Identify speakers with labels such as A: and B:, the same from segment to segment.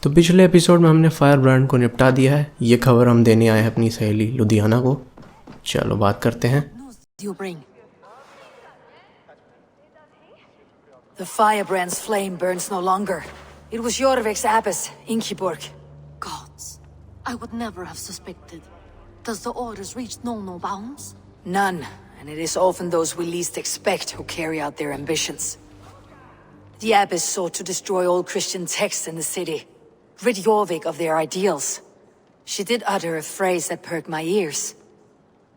A: तो पिछले एपिसोड में हमने फायर ब्रांड को निपटा दिया है। ये खबर हम देने आए हैं अपनी सहेली लुधियाना को। चलो बात करते हैं।
B: The firebrand's flame burns no longer. It was JORVIK's abbess, Ingeborg.
C: Gods, I would never have suspected. Does the orders reach no bounds?
B: None, and it is often those we least expect who carry out their ambitions. The abbess sought to destroy all Christian texts in the city, rid JORVIK of their ideals. She did utter a phrase that perked my ears.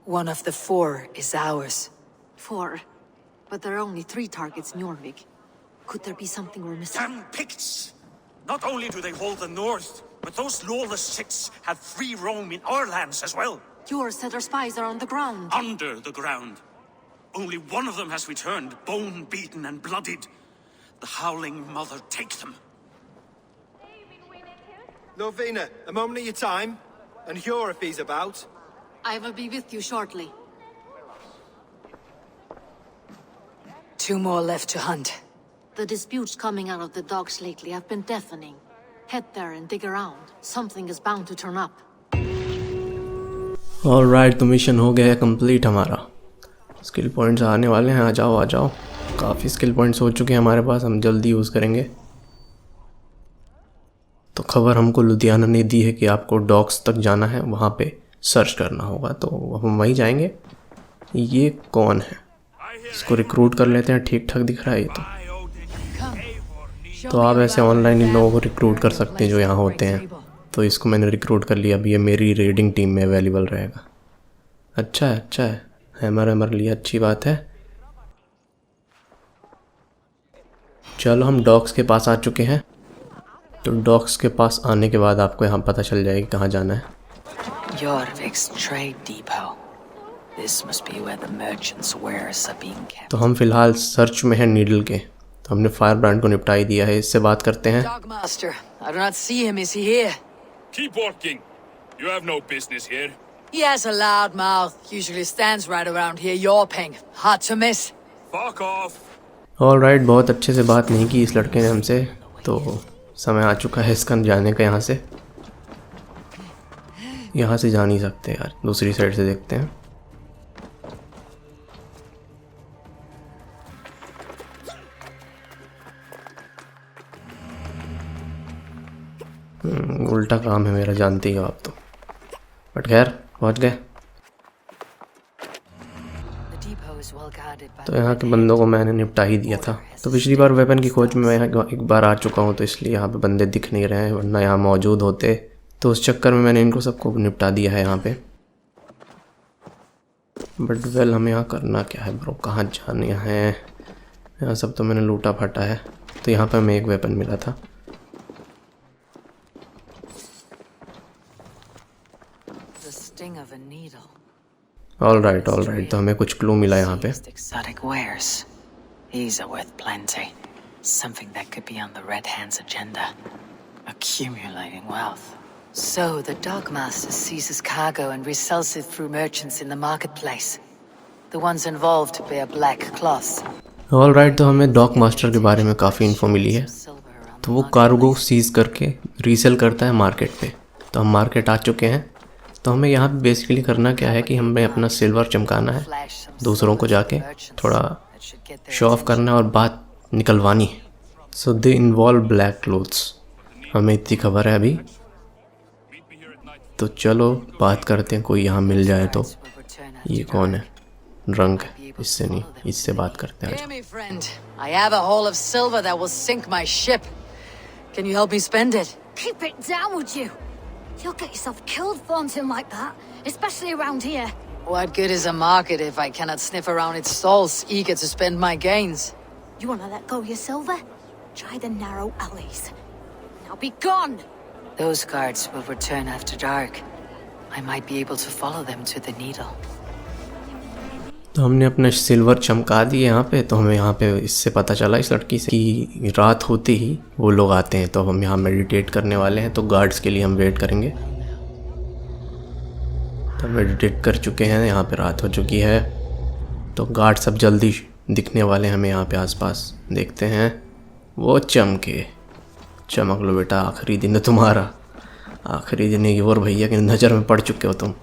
B: One of the 4 is ours.
C: 4? But there are only 3 targets in JORVIK. Could there be something we're missing?
D: Damn Picts! Not only do they hold the north, but those lawless Siths have free roam in our lands as well.
C: Yours said our spies are on the ground.
D: Under the ground. Only one of them has returned, bone-beaten and bloodied. The Howling Mother take them.
E: Lovina, a moment of your time, and Hjor if he's about.
C: I will be with you shortly.
B: 2 more left to hunt.
C: The disputes coming out of the docks lately have been deafening. Head there and dig around. Something is bound to turn up.
A: Alright, तो mission हो गया है complete हमारा। Skill points आने वाले हैं। आ जाओ आ जाओ। काफ़ी स्किल पॉइंट्स हो चुके हैं हमारे पास, हम जल्दी यूज़ करेंगे। तो खबर हमको लुधियाना ने दी है कि आपको डॉक्स तक जाना है, वहाँ पे सर्च करना होगा, तो हम वहीं जाएंगे। ये कौन है? इसको रिक्रूट कर लेते हैं। ठीक ठाक दिख रहा है ये तो आप ऐसे ऑनलाइन इन लोगों को रिक्रूट कर सकते हैं जो यहाँ होते हैं। तो इसको मैंने रिक्रूट कर लिया। अभी ये मेरी रेडिंग टीम में अवेलेबल रहेगा। अच्छा है, अच्छा है। हैमर लिया, अच्छी बात है। चलो हम डॉक्स के पास आ चुके हैं। तो डॉक्स के पास आने के बाद आपको यहाँ पता चल जाएगा कहाँ जाना है।
B: JORVIK's trade depot. This must be where the merchants' wares are being kept.
A: तो हम फिलहाल सर्च में हैं नीडल के। तो हमने फायर ब्रांड को निपटा ही दिया है। इससे बात करते हैं।
B: Dogmaster, I do not see him. Is he here?
F: Keep walking. You have no business here.
B: He has a loud mouth. Usually stands right around here yawping. Hard to miss.
F: Fuck off.
A: Alright, बहुत अच्छे से बात नहीं की इस लड़के ने हमसे। तो समय आ चुका है इसका जाने का। यहाँ से जा नहीं सकते यार, दूसरी साइड से देखते हैं। उल्टा काम है मेरा, जानते ही हो आप तो। बट खैर पहुँच गए। तो यहाँ के बंदों को मैंने निपटा ही दिया था। तो पिछली बार वेपन की खोज में मैं यहाँ एक बार आ चुका हूँ, तो इसलिए यहाँ पे बंदे दिख नहीं रहे हैं, वरना यहाँ मौजूद होते। तो उस चक्कर में मैंने इनको सबको निपटा दिया है यहाँ पे। बट वेल, हमें यहाँ करना क्या है ब्रो? कहाँ जाने हैं? यहाँ सब तो मैंने लूटा फटा है। तो यहाँ पे हमें एक वेपन मिला था। ऑलराइट, तो हमें कुछ क्लू मिला यहाँ पे।
B: Exotic wares. These are worth plenty. Something that could be on the Red Hand's agenda. Accumulating wealth. So the Dogmaster seizes cargo and resells it through merchants in the marketplace. The ones involved bear black cloths.
A: Alright, तो हमें dock master के बारे में काफ़ी info मिली है। तो वो cargo seize करके रीसेल करता है मार्केट पे। तो हम मार्केट आ चुके हैं। तो हमें यहाँ पे बेसिकली करना क्या है कि हमें अपना सिल्वर चमकाना है, दूसरों को जाके थोड़ा शो ऑफ करना है और बात निकलवानी है। सो दे इन्वॉल्व ब्लैक क्लोथ्स, हमें इतनी खबर है अभी। तो चलो बात करते हैं, कोई यहाँ मिल जाए तो। ये कौन है? रंग है, इससे नहीं, इससे बात करते हैं।
B: I have a haul of silver that will sink my ship. Can you help me spend it?
G: Keep it down, would you? You'll get yourself killed flaunting like that, especially around here.
B: What good is a market if I cannot sniff around its stalls, eager to spend my gains?
G: You want to let go of your silver? Try the narrow alleys. Now be gone!
B: Those guards will return after dark. I might be able to follow them to the needle.
A: तो हमने अपना silver चमका दिए यहाँ पे। तो हमें यहाँ पे इससे पता चला, इस लड़की से, कि रात होते ही वो लोग आते हैं। तो हम यहाँ मेडिटेट करने वाले हैं। तो गार्ड्स के लिए हम वेट करेंगे। तो मेडिटेट कर चुके हैं, यहाँ पे रात हो चुकी है। तो गार्ड सब जल्दी दिखने वाले हैं हमें यहाँ पे आसपास। देखते हैं। वो चमके, चमक लो बेटा, आखिरी दिन है तुम्हारा। आखिरी दिन एक और भैया की नज़र में पड़ चुके हो तुम।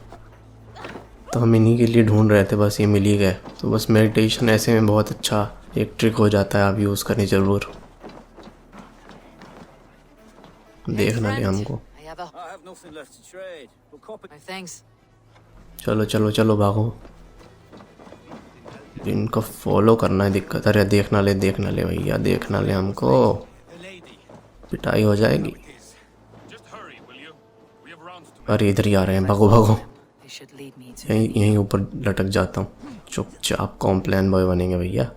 A: तो हम इन्हीं के लिए ढूंढ रहे थे, बस ये मिल ही गए। तो बस मेडिटेशन ऐसे में बहुत अच्छा एक ट्रिक हो जाता है, आप यूज़ करनी ज़रूर। देखना ले हमको। चलो चलो चलो भागो, इनको फॉलो करना है दिक्कत। अरे देखना ले भैया, देखना ले हमको, पिटाई हो जाएगी। अरे इधर ही आ रहे हैं, भागो भागो। यहीं ऊपर लटक जाता हूँ, चुपचाप कॉम्प्लेन बॉय बनेंगे भैया।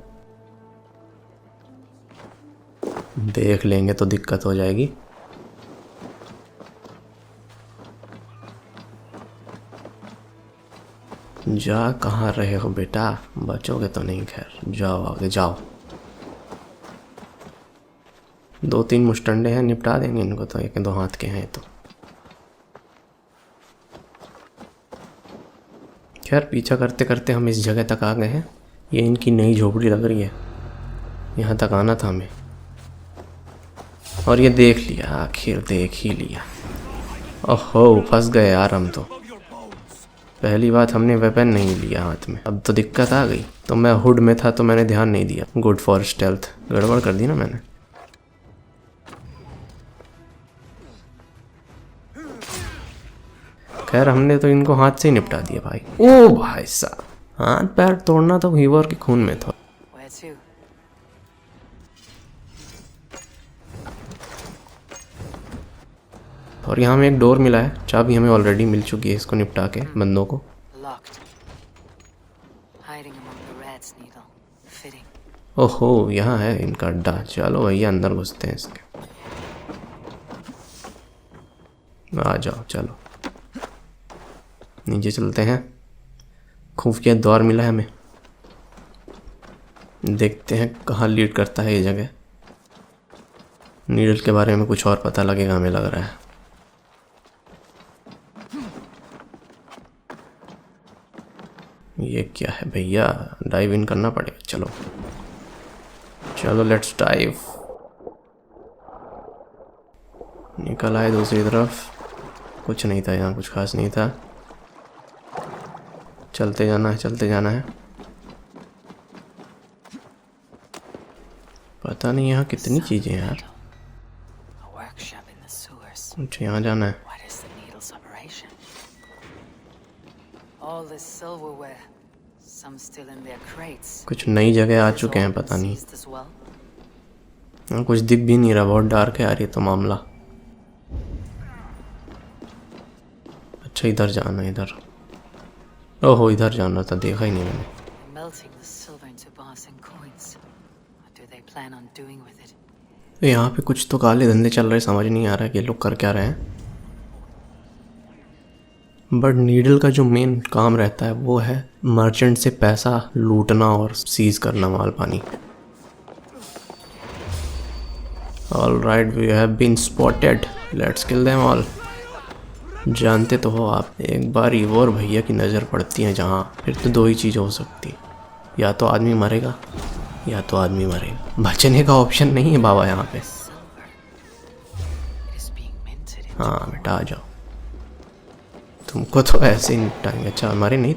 A: देख लेंगे तो दिक्कत हो जाएगी। जा कहाँ रहे हो बेटा, बचोगे तो नहीं। खैर जाओ आगे जाओ। 2-3 मुस्टंडे हैं, निपटा देंगे इनको तो, 1-2 हाथ के हैं तो। खैर पीछा करते करते हम इस जगह तक आ गए हैं। ये इनकी नई झोपड़ी लग रही है, यहाँ तक आना था हमें। और ये देख लिया, आखिर देख ही लिया। ओहो फंस गए यार हम तो। पहली बात हमने वेपन नहीं लिया हाथ में, अब तो दिक्कत आ गई। तो मैं हुड में था तो मैंने ध्यान नहीं दिया। गुड फॉर स्टेल्थ, गड़बड़ कर दी ना मैंने। खैर हमने तो इनको हाथ से ही निपटा दिया भाई। ओ भाई साहब, हाथ पैर तोड़ना तो हीवर के खून में था। और यहाँ में एक डोर मिला है, चाबी हमें ऑलरेडी मिल चुकी है इसको निपटा के बंदों को। ओहो यहाँ है इनका अड्डा। चलो भैया अंदर घुसते हैं इसके। आ जाओ चलो नीचे चलते हैं। खुफिया द्वार मिला है हमें, देखते हैं कहाँ लीड करता है ये जगह। नीडल के बारे में कुछ और पता लगेगा हमें लग रहा है। ये क्या है भैया, डाइव इन करना पड़ेगा। चलो चलो लेट्स डाइव। निकल आए दूसरी तरफ। कुछ नहीं था यहाँ, कुछ खास नहीं था। चलते जाना है, चलते जाना है। पता नहीं यहाँ कितनी चीजें हैं यार। अच्छा यहाँ जाना है। कुछ नई जगह आ चुके हैं, पता नहीं। कुछ दिख भी नहीं रहा, बहुत डार्क है यार ये तो मामला। अच्छा इधर जाना है, इधर। ओहो इधर जाना था, देखा ही नहीं मैंने। यहाँ पे कुछ तो काले धंधे चल रहे, समझ नहीं आ रहा है ये लोग कर क्या रहे हैं। बट नीडल का जो मेन काम रहता है वो है मर्चेंट से पैसा लूटना और सीज करना माल पानी। Alright we have been spotted, let's kill them all. जानते तो हो आप, एक बार ईवोर भैया की नज़र पड़ती है जहाँ, फिर तो 2 ही चीज़ हो सकती, या तो आदमी मरेगा या तो आदमी मरेगा। बचने का ऑप्शन नहीं है बाबा यहाँ पे। हाँ बेटा आ जाओ, तुमको तो ऐसे ही निपटाएंगे। अच्छा हमारे नहीं।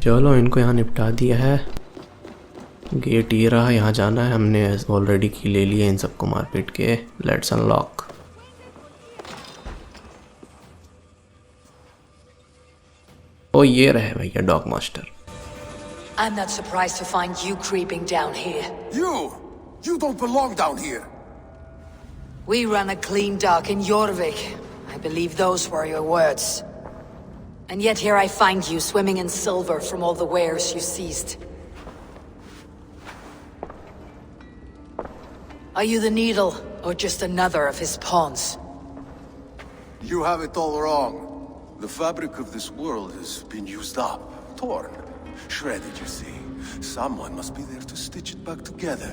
A: चलो इनको यहाँ निपटा दिया है। गेट ये रहा, यहाँ जाना है। हमने ऑलरेडी की ले ली है इन सबको मार पीट के। Let's unlock. ओ ये रहे भैया dog master.
B: I'm not surprised to find you creeping down here.
H: You don't belong down here.
B: We run a clean dock in JORVIK. I believe those were your words. And yet here I find you swimming in silver from all the wares you seized. Are you the Needle, or just another of his pawns?
H: You have it all wrong. The fabric of this world has been used up, torn, shredded, you see. Someone must be there to stitch it back together.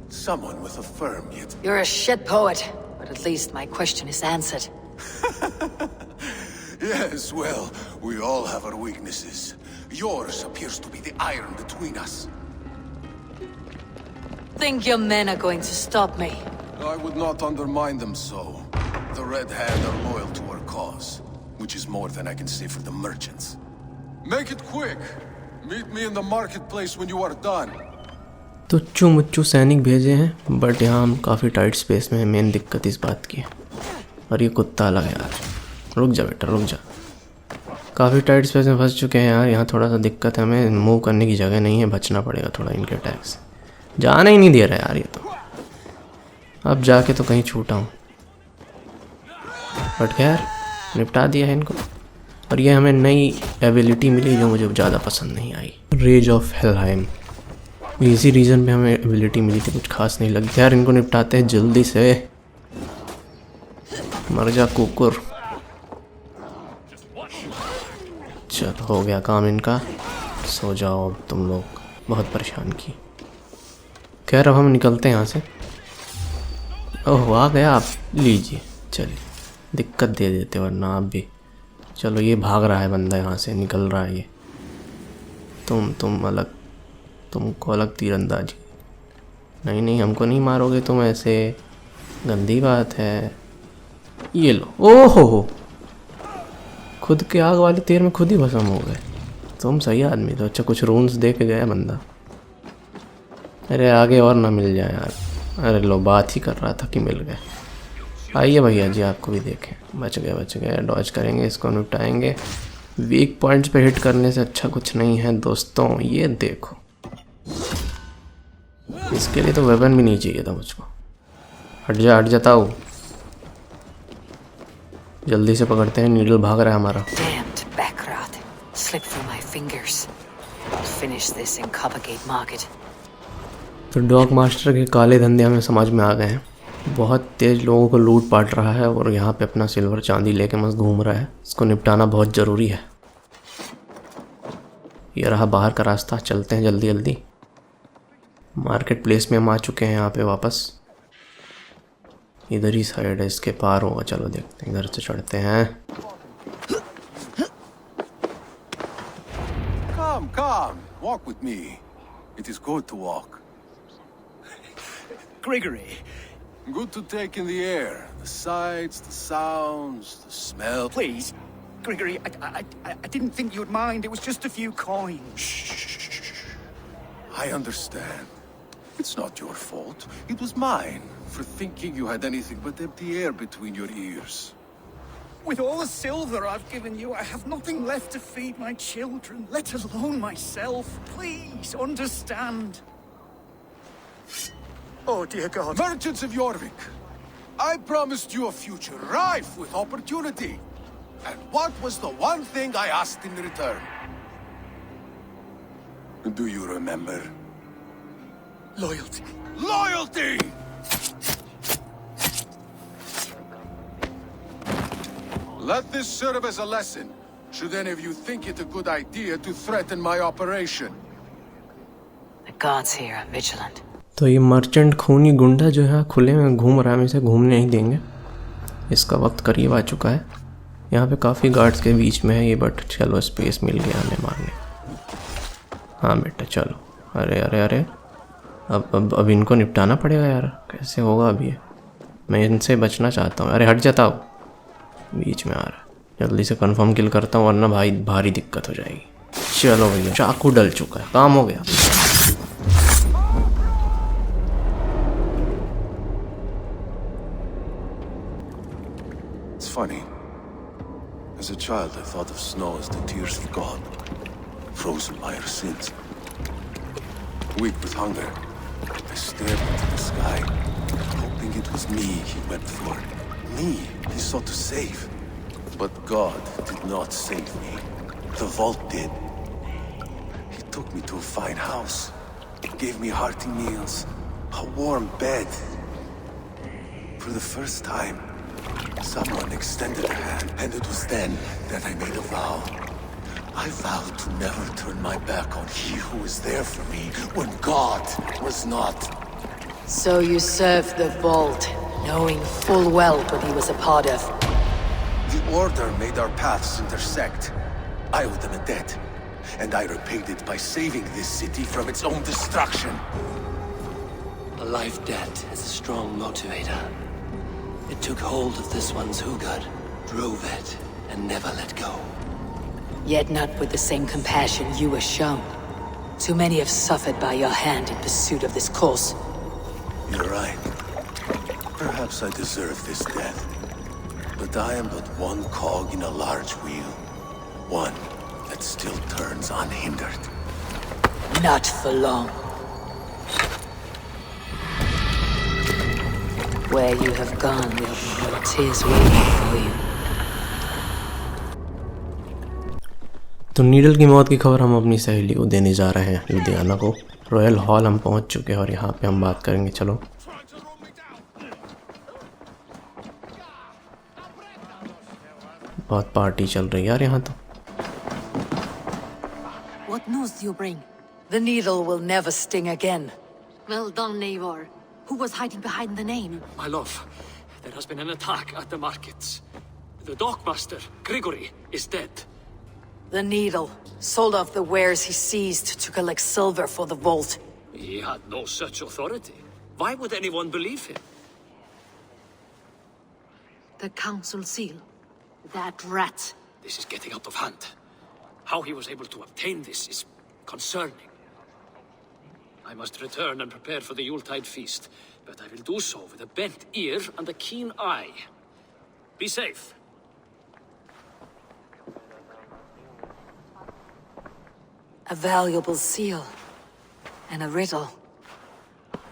H: Someone with a firm yet...
B: You're a shit poet, but at least my question is answered.
H: Yes, well, we all have our weaknesses. Yours appears to be the iron between us.
B: Think your men are going to stop me?
H: I would not undermine them so. The Red Hand are loyal to our cause, which is more than I can say for the merchants. Make it quick. Meet me in the marketplace when you are done.
A: तुच्चू मुच्चू सैनिक भेजे हैं, but यहाँ हम काफ़ी tight space में हैं। Main दिक्कत इस बात की है। और ये कुत्ता अलग है यार। रुक जा बेटा, रुक जा। काफ़ी टाइट स्पेस में फंस चुके हैं यार। यहाँ थोड़ा सा दिक्कत है, हमें मूव करने की जगह नहीं है, बचना पड़ेगा थोड़ा इनके अटैक से। जाना ही नहीं दे रहा यार ये तो। अब जाके तो कहीं छूटा हूँ, बट खैर निपटा दिया है इनको। और ये हमें नई एबिलिटी मिली जो मुझे ज़्यादा पसंद नहीं आई, रेज ऑफ हेलहाइम। इसी रीज़न पे हमें एबिलिटी मिली थी, कुछ खास नहीं लगी। यार इनको निपटाते हैं जल्दी से। मर जा कुकुर। चल हो गया काम इनका, सो जाओ अब तुम लोग, बहुत परेशान की। खैर अब हम निकलते हैं यहाँ से। ओह आ गया आप, लीजिए। चलिए दिक्कत दे देते वरना आप भी। चलो ये भाग रहा है बंदा, यहाँ से निकल रहा है ये। तुम अलग, तुमको अलग तीरंदाजी। नहीं नहीं हमको नहीं मारोगे तुम ऐसे, गंदी बात है। ये लो। ओहो हो, खुद के आग वाले तीर में खुद ही भस्म हो गए। तुम सही आदमी तो। अच्छा कुछ रून्स दे के गया बंदा। अरे आगे और ना मिल जाए यार। अरे लो, बात ही कर रहा था कि मिल गए। आइए भैया जी, आपको भी देखें। बच गए। डॉज करेंगे, इसको निपटाएंगे। वीक पॉइंट्स पे हिट करने से अच्छा कुछ नहीं है दोस्तों। ये देखो, इसके लिए तो वेपन भी नहीं चाहिए था मुझको। हट जाता हूँ। जल्दी से पकड़ते हैं, नीडल भाग रहा है हमारा।
B: Damned backrat. Slipped through my fingers. I'll finish this in Coppergate Market.
A: तो डॉग मास्टर के काले धंधे हमें समझ में आ गए हैं। बहुत तेज़ लोगों को लूट पाट रहा है और यहाँ पे अपना सिल्वर चांदी लेके मस्त घूम रहा है। इसको निपटाना बहुत ज़रूरी है। ये रहा बाहर का रास्ता, चलते हैं जल्दी। मार्केट प्लेस में हम आ चुके हैं यहाँ पे वापस। इधर ही साइड है, इसके पार होगा। चलो देखते हैं, इधर से चढ़ते हैं।
H: Come, walk with me. It is good to walk.
E: Grigory,
H: Good to take in the air. The sights, the sounds, the smell.
E: please. Grigory, I didn't think you'd mind. It was just a few coins.
H: Shh. I understand. It's not your fault. It was mine for thinking you had anything but empty air between your ears.
E: With all the silver I've given you, I have nothing left to feed my children, let alone myself. Please, understand. Oh, dear God.
H: Merchants of JORVIK, I promised you a future rife with opportunity. And what was the one thing I asked in return? Do you remember?
E: Loyalty.
H: Loyalty! Let this serve as a lesson, should any of you think it a good idea to threaten my operation.
B: The gods here are vigilant.
A: तो ये merchant खूनी गुंडा जो है खुले में घूम रहा है, हम इसे घूमने नहीं देंगे। इसका वक्त करीब आ चुका है। यहाँ पे काफ़ी गार्ड्स के बीच में है ये, बट चलो स्पेस मिल गया हमें मारने। हाँ बेटा चलो। अरे अब इनको निपटाना पड़ेगा यार। कैसे होगा अभी? मैं इनसे बचना चाहता हूँ। अरे हट जाता हूँ, बीच में आ रहा है। जल्दी से कंफर्म किल करता हूँ वरना भाई भारी दिक्कत हो जाएगी। चलो भैया, चाकू डल चुका है, काम हो गया।
H: It's funny. As a child, I thought of snow as the tears of God, frozen by our sins. Weak with hunger, I stared into the sky, hoping it was me he wept for. Me he sought to save. But God did not save me. The vault did. He took me to a fine house, gave me hearty meals, a warm bed. For the first time, someone extended a hand, and it was then that I made a vow. I vowed to never turn my back on he who was there for me when God was not.
B: So you served the Vault, knowing full well what he was a part of.
H: The Order made our paths intersect. I owed them a debt, and I repaid it by saving this city from its own destruction.
I: A life debt is a strong motivator. It took hold of this one's hugad, drove it, and never let go.
B: Yet not with the same compassion you were shown. Too many have suffered by your hand in pursuit of this cause.
H: You're right. Perhaps I deserve this death. But I am but one cog in a large wheel. One that still turns unhindered.
B: Not for long. Where you have gone will be no tears waiting for you.
A: तो needle की मौत की खबर हम अपनी सहेली को देने जा रहे हैं लुधियाना को। रॉयल हॉल हम पहुंच चुके हैं और यहाँ पे हम बात करेंगे। चलो बहुत पार्टी चल रही है यार यहाँ तो।
C: What news do you bring?
B: The needle will never sting again.
C: Well done, Eivor. Who was hiding behind the name?
J: My love, there has been an attack at the markets. The dockmaster, Grigory, is dead.
B: The needle sold off the wares he seized to collect silver for the vault.
J: He had no such authority. Why would anyone believe him?
C: The council seal. That rat.
J: This is getting out of hand. How he was able to obtain this is concerning. I must return and prepare for the Yuletide feast, but I will do so with a bent ear and a keen eye. Be safe.
B: A valuable seal. And a riddle.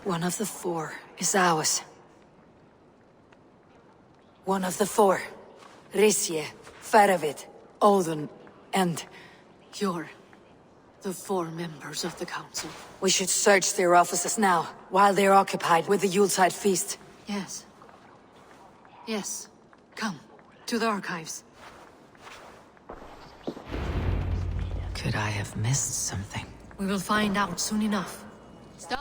B: One of the four is ours. One of the four. Risje, Faravid, Odin, and...
C: You're the four members of the council.
B: We should search their offices now, while they're occupied with the Yuletide feast.
C: Yes. Yes. Come, to the archives.
B: Could I have missed something?
C: We will find out soon enough.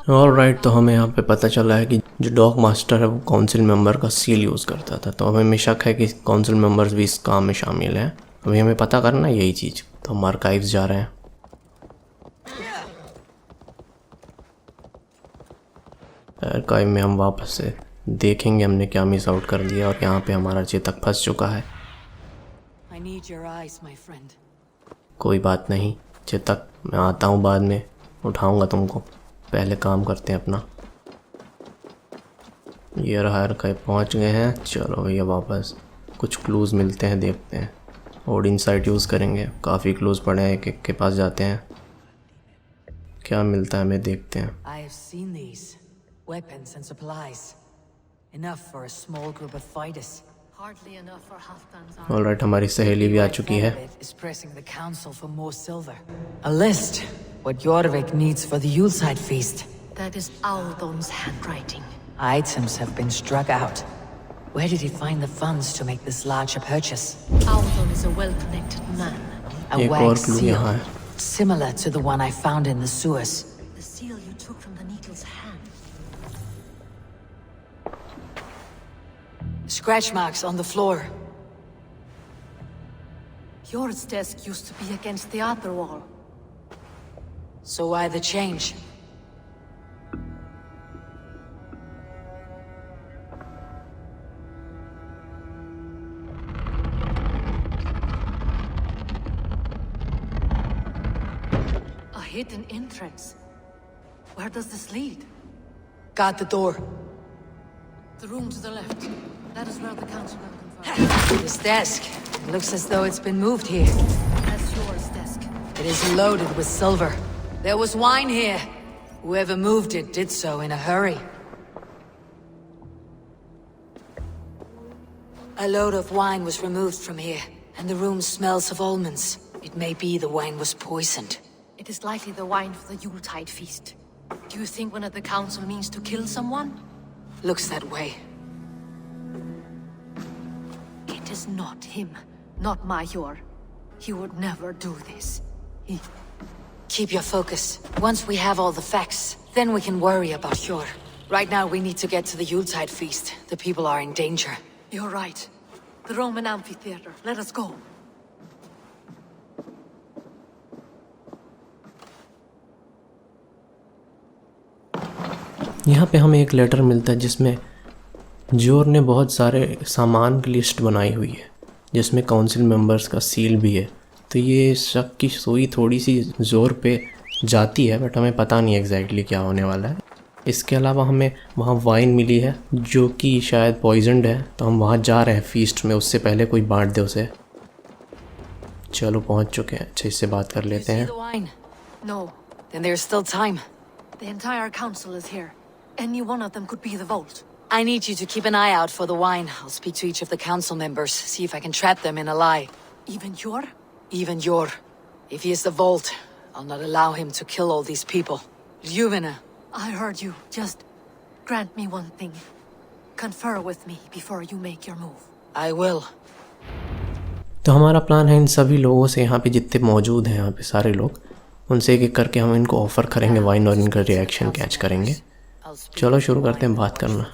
A: Alright, तो हमें यहाँ पे पता चला है कि जो dog master है वो काउंसिल मेंबर का सील यूज़ करता था। तो हमें शक है कि काउंसिल मेंबर्स भी इस काम में शामिल हैं। अभी हमें पता करना है यही चीज़। तो हम आर्काइव्स जा रहे हैं। आर्काइव में हम वापस से देखेंगे हमने क्या मिस आउट कर दिया। और यहाँ पे हमारा चेतक फंस चुका है।
B: I need your eyes, my friend.
A: कोई बात नहीं चेतक, मैं आता हूँ बाद में, उठाऊँगा तुमको। पहले काम करते हैं अपना। ये रहा आर्काइव, पहुँच गए हैं। चलो भैया वापस कुछ क्लूज़ मिलते हैं, देखते हैं। और इनसाइट यूज़ करेंगे। काफ़ी क्लूज़ पड़े हैं, एक एक के पास जाते हैं। क्या मिलता है हमें, देखते हैं।
B: I have seen these. Weapons and supplies. Enough for a small group of fighters.
C: Hardly enough for Halfdan's army.
A: Alright, हमारी सहेली भी आ चुकी है।
B: Is pressing the council for more silver. A list. What JORVIK needs for the Yuletide feast.
C: That is Aldon's handwriting.
B: Items have been struck out. Where did he find the funds to make this larger purchase?
C: Aldon is a well-connected man.
B: A
A: एक और
B: wax
A: clue
B: seal.
A: यहाँ है।
B: Similar to the one I found in the sewers.
C: The seal you took from the needle's hand.
B: Scratch marks on the floor.
C: Yours desk used to be against the other wall.
B: So why the change?
C: A hidden entrance. Where does this lead?
B: Got the door.
C: The room to the left. That is where the council will confirm.
B: This desk. Looks as though it's been moved here.
C: That's yours desk.
B: It is loaded with silver. There was wine here. Whoever moved it did so in a hurry. A load of wine was removed from here, and the room smells of almonds. It may be the wine was poisoned.
C: It is likely the wine for the Yuletide feast. Do you think one of the council means to kill someone?
B: Looks that way.
C: It is not him, not Major. He would never do this.
B: Keep your focus. Once we have all the facts, then we can worry about Hjor. Right now we need to get to the Yuletide feast. The people are in danger.
C: You're right. The Roman amphitheater. Let us go.
A: यहाँ पे हमें एक letter मिलता है जिसमें जोर ने बहुत सारे सामान की लिस्ट बनाई हुई है, जिसमें काउंसिल मेंबर्स का सील भी है। तो ये शक की सुई थोड़ी सी जोर पे जाती है, बट हमें पता नहीं एग्जैक्टली क्या होने वाला है। इसके अलावा हमें वहाँ वाइन मिली है जो कि शायद पॉइजनड है, तो हम वहाँ जा रहे हैं फीस्ट में, उससे पहले कोई बांट दे उसे। चलो पहुँच चुके हैं। अच्छा, इससे बात कर लेते हैं।
B: No. Then there's still time.
C: The entire council is here. Any one of them could be the vault.
B: I need you to keep an eye out for the wine. I'll speak to each of the council members, see if I can trap them in a lie.
C: Even Yor?
B: Even Yor. If he is the vault, I'll not allow him to kill all these people. Ljuvina.
C: I heard you. Just grant me one thing. Confer with me before you make your move.
B: I will.
A: तो हमारा plan है इन सभी लोगों से, यहाँ पे जितने मौजूद हैं यहाँ पे सारे लोग, उनसे एक एक करके हम इनको ऑफ़र करेंगे वाइन और इनका रिएक्शन कैच करेंगे। चलो शुरू करते हैं बात करना।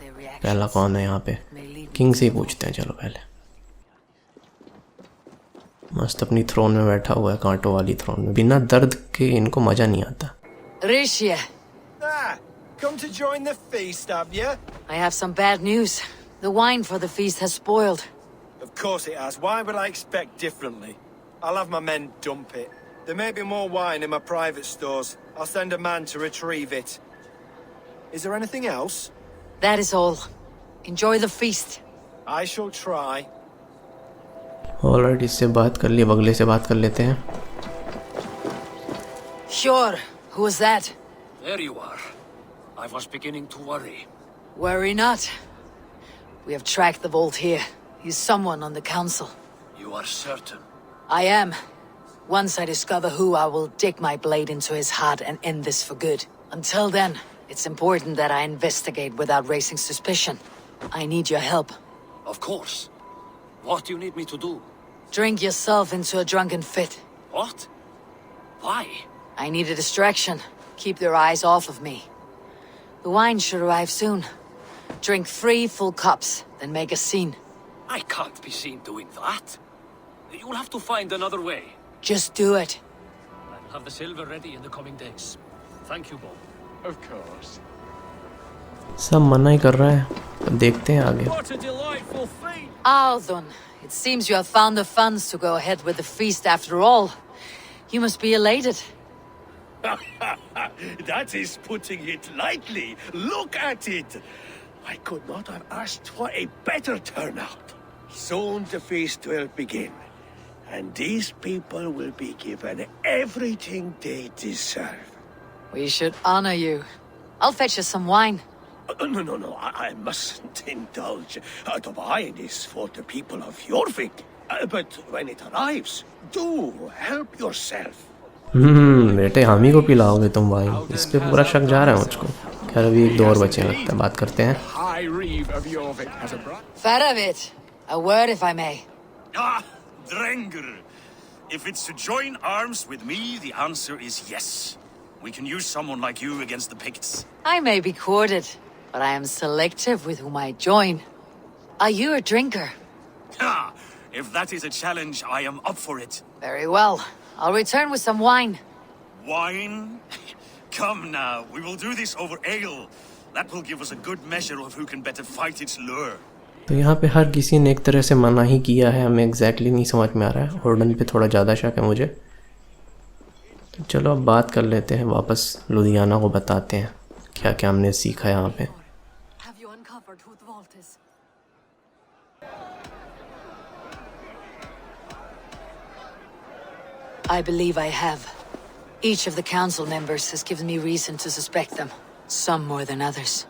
A: पहला कौन है यहाँ पे? किंग से ही पूछते हैं। चलो पहले। मस्त अपनी थ्रोन में बैठा हुआ है, कांटों वाली थ्रोन में। बिना दर्द के इनको मज़ा नहीं आता।
B: Rishia.
K: Come to join the feast, have you?
B: I have some bad news. The wine for the feast has spoiled.
K: Of course it has. Why would I expect differently? I'll have my men dump it. There may be more wine in my private stores. I'll send a man to retrieve it. Is there anything else?
B: That is all. Enjoy the feast.
K: I shall try.
A: Alright, इससे बात कर लिए, बगले से बात कर लेते हैं।
B: Sure. Who was that?
J: There you are. I was beginning to worry.
B: Worry not. We have tracked the vault here. He's someone on the council.
J: You are certain?
B: I am. Once I discover who, I will dig my blade into his heart and end this for good. Until then, it's important that I investigate without raising suspicion. I need your help.
J: Of course. What do you need me to do?
B: Drink yourself into a drunken fit.
J: What? Why?
B: I need a distraction. Keep their eyes off of me. The wine should arrive soon. Drink 3 full cups, then make a scene.
J: I can't be seen doing that. You'll have to find another way.
B: Just do it.
J: I'll have the silver ready in the coming days. Thank you, Bob.
K: Of course.
A: सब मना ही कर रहा है, तो देखते हैं आगे।
E: What a delightful feast!
B: Aldon, it seems you have found the funds to go ahead with the feast after all. You must be elated.
D: That is putting it lightly. Look at it. I could not have asked for a better turnout. Soon the feast will begin, and these people will be given everything they deserve.
B: We should honor you. I'll fetch you some wine.
D: No, I mustn't indulge. The wine is for the people of JORVIK. But when it arrives, do help yourself.
A: बेटे हम ही को पिलाओगे तुम wine? इस पे पूरा शक जा रहा है मुझको। खैर अभी 1-2 और बचे लगता है, बात करते हैं।
B: Faravit, a word if I may.
D: Ah, Drenger. If it's to join arms with me, the answer is yes. We can use someone like you against the Picts.
B: I may be courted, but I am selective with whom I join. Are you a drinker?
D: Ha! If that is a challenge, I am up for it.
B: Very well. I'll return with some wine.
D: Wine? Come now, we will do this over ale. That will give us a good measure of who can better fight its lure.
A: तो यहाँ पे हर किसी ने एक तरह से मना ही किया है, हमें एग्जैक्टली नहीं समझ में आ रहा है। ऑर्डन पे थोड़ा ज़्यादा शक है मुझे। तो चलो अब बात कर लेते हैं, वापस लुधियाना को बताते हैं क्या क्या हमने सीखा यहाँ पे।
C: Have you uncovered who the vault is?
B: I believe I have. Each of the council members has given me reason to suspect them. Some more than others.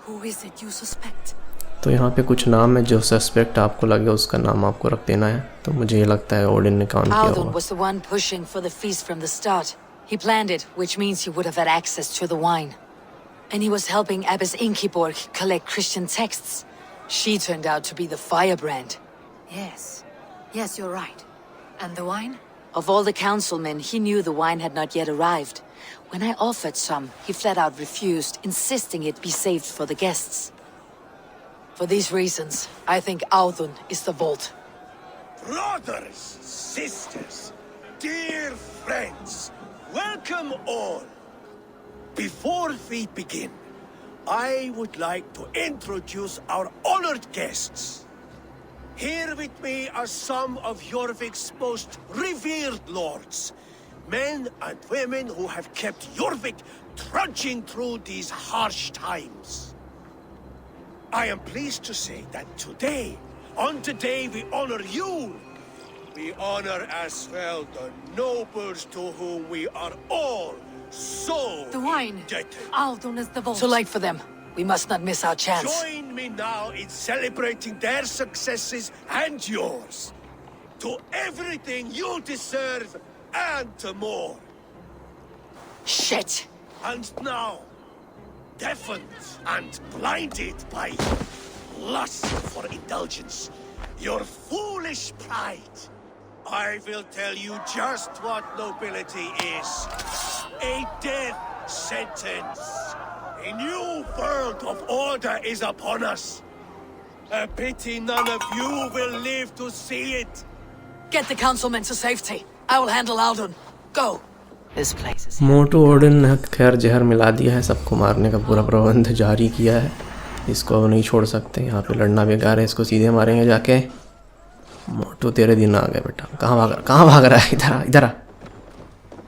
C: Who is it you suspect?
A: तो यहाँ पे कुछ नाम है, जो suspect आपको लगे उसका नाम आपको रख देना है। तो मुझे ये लगता है ओडिन ने काम किया
B: Aldon
A: होगा।
B: was the one pushing for the feast from the start. He planned it, which means he would have had access to the wine. And he was helping Abbess Ingeborg collect Christian texts. She turned out to be the firebrand.
C: Yes. Yes, you're right. And the wine?
B: Of all the councilmen, he knew the wine had not yet arrived. When I offered some, he flat out refused, insisting it be saved for the guests. For these reasons, I think Aldon is the vault.
D: Brothers, sisters, dear friends, welcome all. Before we begin, I would like to introduce our honored guests. Here with me are some of Jorvik's most revered lords. Men and women who have kept Jorvik trudging through these harsh times. I am pleased to say that today, on the day we honor you, we honor as well the nobles to whom we are all so
C: The wine.
D: indebted.
C: Aldon is the vault.
B: Too late for them. We must not miss our chance.
D: Join me now in celebrating their successes and yours. To everything you deserve and more.
B: Shit!
D: And now, deafened and blinded by lust for indulgence, your foolish pride, I will tell you just what nobility is. A death sentence. A new world of order is upon us. A pity none of you will live to see it.
B: Get the councilmen to safety. I will handle Aldon. Go. This place is...
A: Motu Odin ने खैर जहर मिला दिया है, सबको मारने का पूरा प्रबंध जारी किया है। इसको अब नहीं छोड़ सकते, यहाँ पे लड़ना बेकार है, इसको सीधे मारेंगे जाके। मोटू तेरे दिन आ गए बेटा। कहाँ भाग रहा है? इधर आ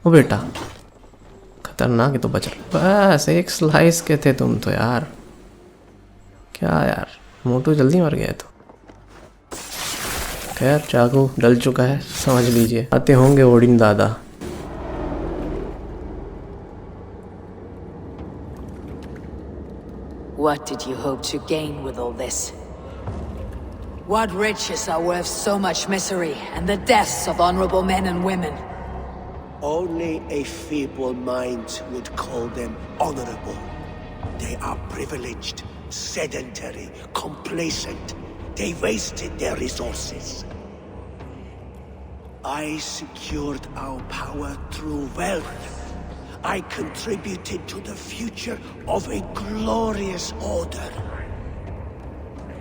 A: ओ बेटा, खतरनाक है तो बच रहा। बस एक स्लाइस के थे तुम तो यार। क्या यार, मोटू जल्दी मर गया तो। खैर चाकू डल चुका है, समझ लीजिए। आते होंगे ओडिन दादा।
B: What did you hope to gain with all this? What riches are worth so much misery and the deaths of honorable men and women?
D: Only a feeble mind would call them honorable. They are privileged, sedentary, complacent. They wasted their resources. I secured our power through wealth. I contributed to the future of a glorious order.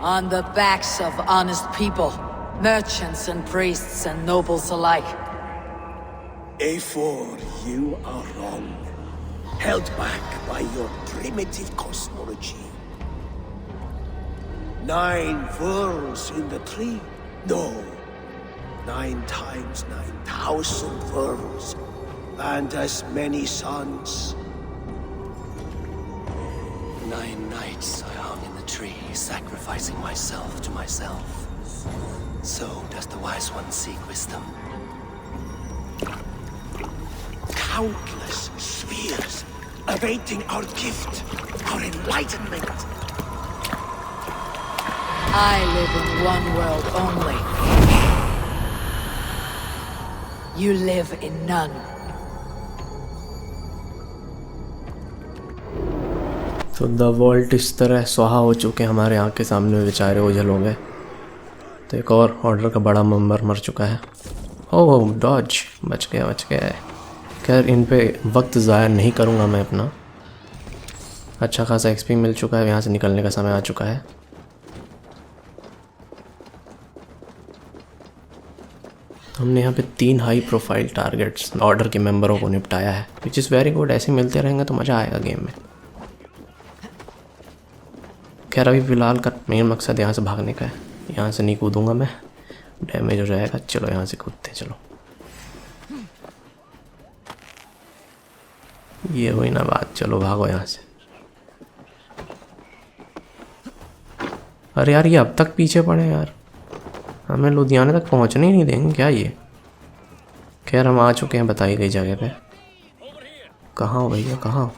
B: On the backs of honest people, merchants and priests and nobles alike.
D: A4, you are wrong. Held back by your primitive cosmology. 9 worlds in the tree? No. 9 times 9,000 worlds. And as many suns.
I: 9 nights I hung in the tree, sacrificing myself to myself. So does the wise one seek wisdom.
D: Countless spheres awaiting our gift, our enlightenment.
B: I live in one world only. You live in none.
A: तो the vault इस तरह सुहा हो चुके हमारे आँख के सामने, बेचारे ओझल हो गए। तो एक और ऑर्डर का बड़ा मेंबर मर चुका है। ओह डॉज, बच गया। खैर इन पे वक्त ज़ाया नहीं करूँगा मैं अपना। अच्छा खासा एक्सपी मिल चुका है, यहाँ से निकलने का समय आ चुका है। हमने यहाँ पे 3 हाई प्रोफाइल टारगेट्स ऑर्डर के मेंबरों को निपटाया है, विच इज़ वेरी गुड। ऐसे मिलते रहेंगे तो मज़ा आएगा गेम में। खैर अभी फ़िलहाल का मेन मकसद यहाँ से भागने का है। यहाँ से नहीं कूदूँगा मैं, डैमेज हो जाएगा। चलो यहाँ से कूदते हैं। चलो ये हुई ना बात, चलो भागो यहाँ से। अरे यार ये अब तक पीछे पड़े यार, हमें लुधियाने तक पहुँचने ही नहीं देंगे क्या ये? खैर हम आ चुके हैं बताई गई जगह पे। कहाँ हो भैया, कहाँ हो?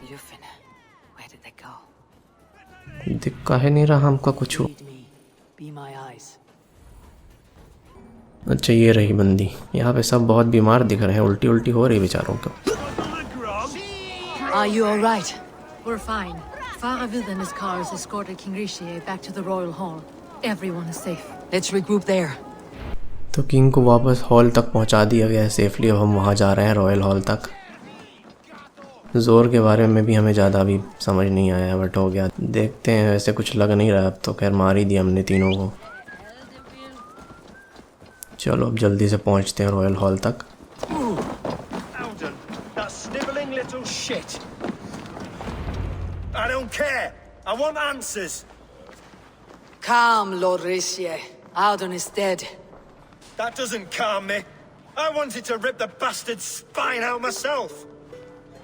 A: दिख काहे नहीं रहा हमका कुछ। अच्छा ये रही बंदी। यहाँ पे सब बहुत बीमार दिख रहे हैं, उल्टी उल्टी हो रही बेचारों को।
B: Are you all right?
C: We're fine. Faravid and his cars escorted King Rishi back to the royal hall. Everyone is safe.
B: Let's regroup there.
A: तो किंग को वापस हॉल तक पहुंचा दिया गया है सेफली। अब हम वहां जा रहे हैं रॉयल हॉल तक। जोर के बारे में भी हमें ज़्यादा अभी समझ नहीं आया, बट हो गया। देखते हैं, वैसे कुछ लग नहीं रहा अब तो। खैर मार ही दिया हमने तीनों को। चलो अब जल्दी से पहुंचते हैं रॉयल हॉल तक।
K: I don't care. I want answers.
B: Calm, Lord Ricie. Audun is dead.
K: That doesn't calm me. I wanted to rip the bastard's spine out myself.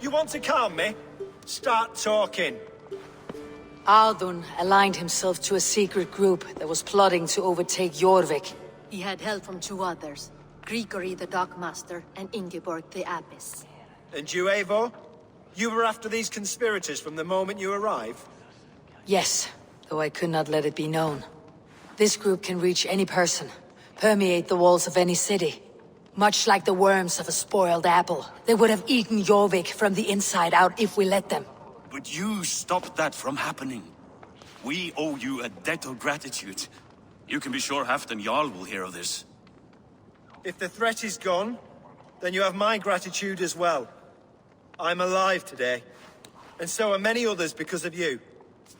K: You want to calm me? Start talking.
B: Audun aligned himself to a secret group that was plotting to overtake JORVIK.
C: He had help from two others, Grigory the Dockmaster and Ingeborg the Abbess.
K: And you, Eivor? You were after these conspirators from the moment you arrived?
B: Yes, though I could not let it be known. This group can reach any person, permeate the walls of any city. Much like the worms of a spoiled apple, they would have eaten JORVIK from the inside out if we let them.
L: But you stopped that from happening. We owe you a debt of gratitude. You can be sure Halfdan Jarl will hear of this.
K: If the threat is gone, then you have my gratitude as well. I'm alive today, and so are many others because of you.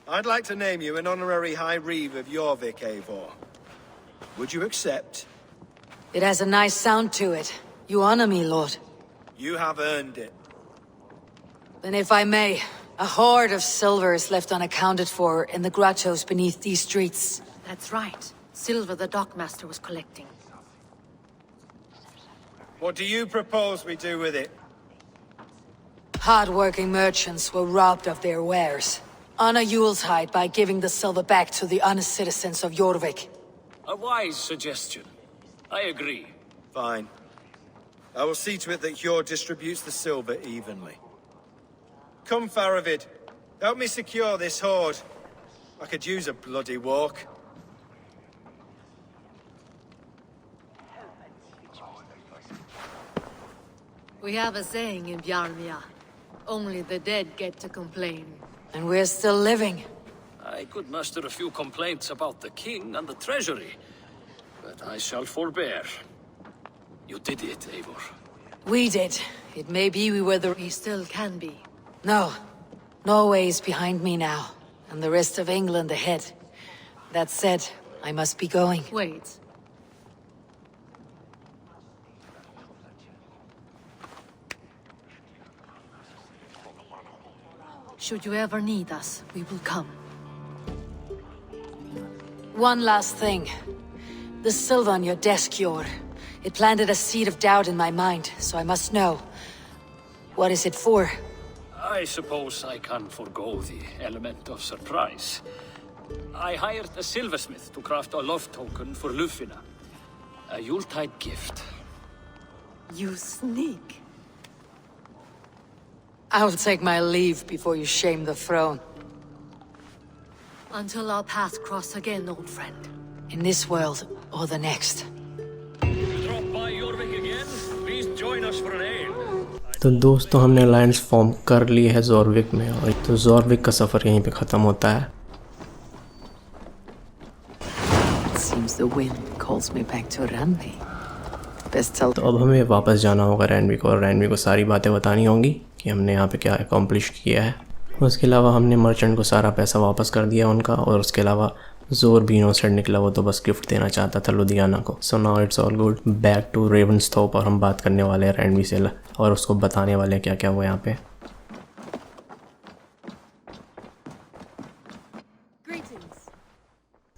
K: I'd like to name you an honorary High Reeve of JORVIK, Eivor. Would you accept?
B: It has a nice sound to it. You honor me, Lord.
K: You have earned it.
B: Then if I may, a hoard of silver is left unaccounted for in the grottos beneath these streets.
C: That's right. Silver the Dockmaster was collecting.
K: What do you propose we do with it?
B: Hard-working merchants were robbed of their wares. Honor Yuletide by giving the silver back to the honest citizens of JORVIK.
J: A wise suggestion. I agree.
K: Fine. I will see to it that Hjord distributes the silver evenly. Come, Faravid. Help me secure this hoard. I could use a bloody walk.
C: We have a saying in Bjarmia. Only the dead get to complain.
B: And we're still living.
J: I could muster a few complaints about the king and the treasury, but I shall forbear. You did it, Eivor.
B: We did. It may be we were the...
C: We still can be.
B: No. Norway is behind me now, and the rest of England ahead. That said, I must be going.
C: Wait. Should you ever need us, we will come.
B: One last thing. The silver on your desk, Hjord. It planted a seed of doubt in my mind, so I must know. What is it for?
J: I suppose I can forego the element of surprise. I hired a silversmith to craft a love token for Lufina. A Yuletide gift.
C: You sneak.
B: I'll take my leave before you shame the throne.
C: Until our paths cross again, old friend.
B: In this world, or the next.
J: Drop by JORVIK again? Please join us for an ale.
A: तो दोस्तों हमने alliance form कर ली है जॉर्विक में, और तो जॉर्विक का सफ़र यहीं पे ख़त्म होता है।
B: Seems the wind calls me back to Randvi. Best tell.
A: तो अब हमें वापस जाना होगा रैनवी को, और रैनवी को सारी बातें बतानी होंगी कि हमने यहाँ पे क्या अकम्प्लिश किया है। उसके अलावा हमने मर्चेंट को सारा पैसा वापस कर दिया उनका, और उसके अलावा जोर भी इनोसेंट निकला, वो तो बस गिफ्ट देना चाहता था लुधियाना को। So now it's all good, back to Ravensthorpe, और हम बात करने वाले हैं रैनवी से और उसको बताने वाले हैं क्या क्या हुआ यहाँ पे।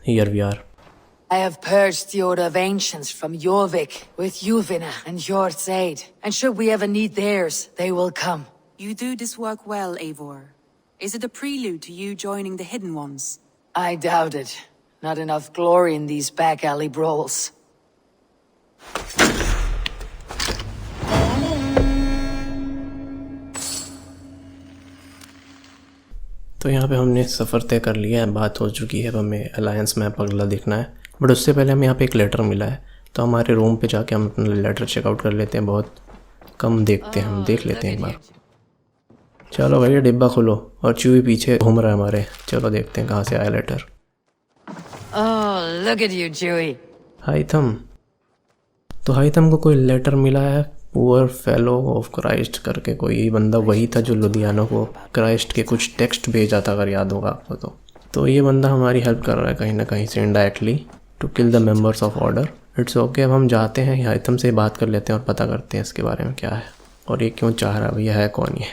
A: Here we are.
B: I have purged the Order of Ancients from JORVIK with Yuvina and Hjord's aid. And should we ever need theirs, they will come.
M: You do this work well, Eivor. Is it a prelude to you joining the Hidden Ones?
B: I doubt it. Not enough glory in these back alley brawls.
A: तो यहाँ पे हमने सफ़र तय कर लिया है, बात हो चुकी है, अब हमें अलायंस मैप अगला देखना है। बट उससे पहले हमें यहाँ पे एक लेटर मिला है, तो हमारे रूम पे जाके हम अपना लेटर चेकआउट कर लेते हैं। बहुत कम देखते हैं, हम देख लेते हैं एक बार। चलो भैया डिब्बा खोलो, और चूही पीछे घूम रहा है हमारे। चलो देखते हैं कहाँ से आया letter.
B: Oh, look at you, Chewie.
A: Haytham, तो हाइथम को कोई लेटर मिला है, पुअर फेलो ऑफ क्राइस्ट करके। कोई बंदा वही था जो लुधियाना को क्राइस्ट के कुछ टेक्स्ट भेजा था, अगर याद होगा आपको। तो ये बंदा हमारी हेल्प कर रहा है कहीं ना कहीं से indirectly, to kill the members of order. It's okay, अब हम जाते हैं हाइथम से बात कर लेते हैं और पता करते हैं इसके बारे में क्या है, और ये क्यों चाह रहा है, भैया है कौन ये।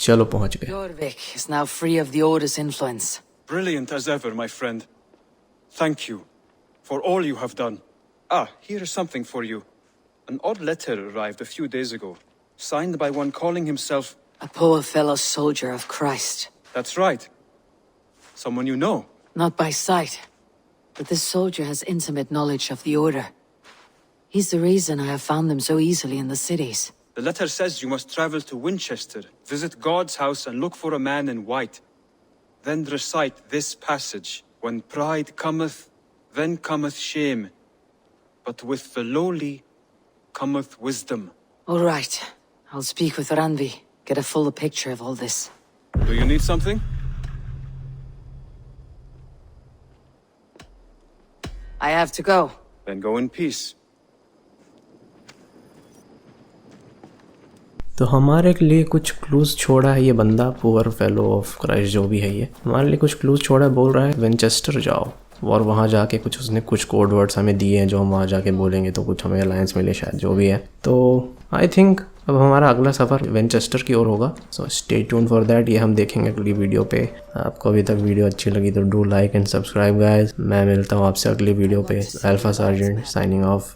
A: चलो पहुंच गए।
B: Jorvik is now free of the Order's influence.
N: Brilliant as ever, my friend. Thank you for all you have done. Ah, here is something for you. An odd letter arrived a few days ago, signed by one calling himself...
B: A poor fellow soldier of Christ.
N: That's right. Someone you know.
B: Not by sight, but this soldier has intimate knowledge of the Order. He's the reason I have found them so easily in the cities.
N: The letter says you must travel to Winchester, visit God's house and look for a man in white. Then recite this passage. When pride cometh, then cometh shame. But with the lowly cometh wisdom.
B: All right. I'll speak with Ranvi. Get a fuller picture of all this.
N: Do you need something?
B: I have to go.
N: Then go in peace.
A: तो हमारे लिए कुछ clues छोड़ा है ये बंदा, poor fellow of Christ जो भी है ये हमारे लिए कुछ क्लूज छोड़ा है। बोल रहा है विंचेस्टर जाओ और वहाँ जाके कुछ उसने कुछ कोड वर्ड्स हमें दिए हैं जो हम वहाँ जाके बोलेंगे तो कुछ हमें अलायंस मिले शायद, जो भी है। तो आई थिंक अब हमारा अगला सफ़र विंचेस्टर की ओर होगा। So stay tuned for that, ये हम देखेंगे अगली वीडियो पे। आपको अभी तक वीडियो अच्छी लगी तो do like and subscribe guys. मैं मिलता हूँ आपसे अगली वीडियो पे। Alpha sergeant signing off.